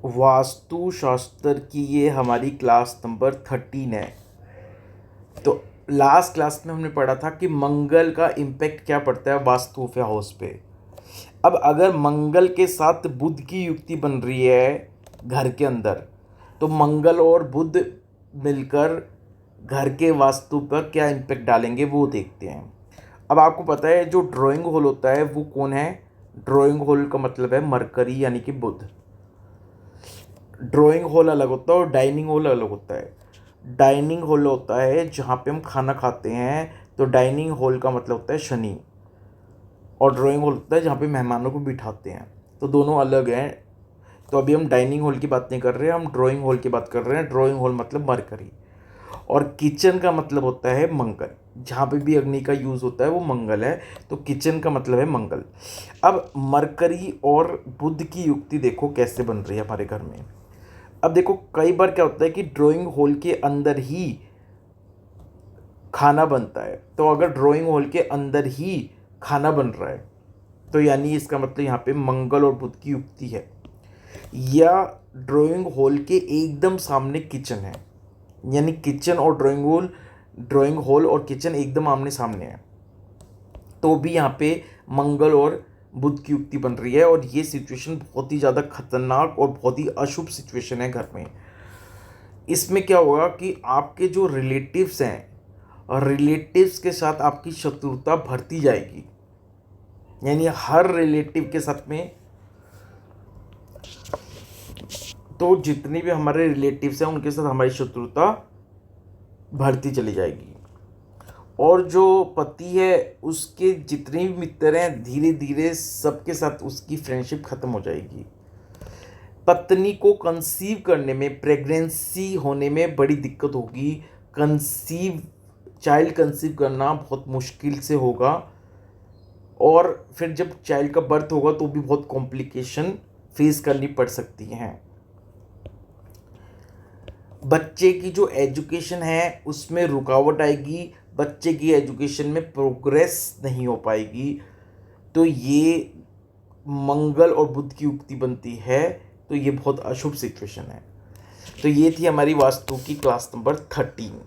वास्तुशास्त्र की ये हमारी क्लास नंबर 13 है। तो लास्ट क्लास में हमने पढ़ा था कि मंगल का इम्पैक्ट क्या पड़ता है वास्तु पे हाउस पे। अब अगर मंगल के साथ बुध की युक्ति बन रही है घर के अंदर, तो मंगल और बुध मिलकर घर के वास्तु पर क्या इम्पैक्ट डालेंगे वो देखते हैं। अब आपको पता है जो ड्राइंग हॉल होता है वो कौन है? ड्राइंग हॉल का मतलब है मरकरी यानी कि बुध। ड्राइंग हॉल अलग होता है और डाइनिंग हॉल अलग होता है। डाइनिंग हॉल होता है जहाँ पे हम खाना खाते हैं, तो डाइनिंग हॉल का मतलब होता है शनि। और ड्राइंग हॉल होता है जहाँ पे मेहमानों को बिठाते हैं, तो दोनों अलग हैं। तो अभी हम डाइनिंग हॉल की बात नहीं कर रहे हैं, हम ड्राइंग हॉल की बात कर रहे हैं। ड्राइंग हॉल मतलब मरकरी। और किचन का मतलब होता है मंगल। जहाँ पे भी अग्नि का यूज़ होता है वो मंगल है, तो किचन का मतलब है मंगल। अब मरकरी और बुध की युक्ति देखो कैसे बन रही है हमारे घर में। अब देखो कई बार क्या होता है कि ड्राइंग हॉल के अंदर ही खाना बनता है, तो अगर ड्राइंग हॉल के अंदर ही खाना बन रहा है तो यानी इसका मतलब यहाँ पे मंगल और बुध की युक्ति है। या ड्राइंग हॉल के एकदम सामने किचन है, यानी किचन और ड्राइंग हॉल और किचन एकदम आमने सामने है, तो भी यहाँ पे मंगल और बुध की युक्ति बन रही है। और ये सिचुएशन बहुत ही ज़्यादा खतरनाक और बहुत ही अशुभ सिचुएशन है घर में। इसमें क्या होगा कि आपके जो रिलेटिव्स हैं, और रिलेटिव्स के साथ आपकी शत्रुता बढ़ती जाएगी। यानी हर रिलेटिव के साथ में, तो जितने भी हमारे रिलेटिव्स हैं उनके साथ हमारी शत्रुता बढ़ती चली जाएगी। और जो पति है उसके जितने भी मित्र हैं धीरे धीरे सबके साथ उसकी फ्रेंडशिप खत्म हो जाएगी। पत्नी को कंसीव करने में, प्रेगनेंसी होने में बड़ी दिक्कत होगी। चाइल्ड कंसीव करना बहुत मुश्किल से होगा। और फिर जब चाइल्ड का बर्थ होगा तो भी बहुत कॉम्प्लिकेशन फेस करनी पड़ सकती हैं। बच्चे की जो एजुकेशन है उसमें रुकावट आएगी, बच्चे की एजुकेशन में प्रोग्रेस नहीं हो पाएगी। तो ये मंगल और बुध की युक्ति बनती है, तो ये बहुत अशुभ सिचुएशन है। तो ये थी हमारी वास्तु की क्लास नंबर 13।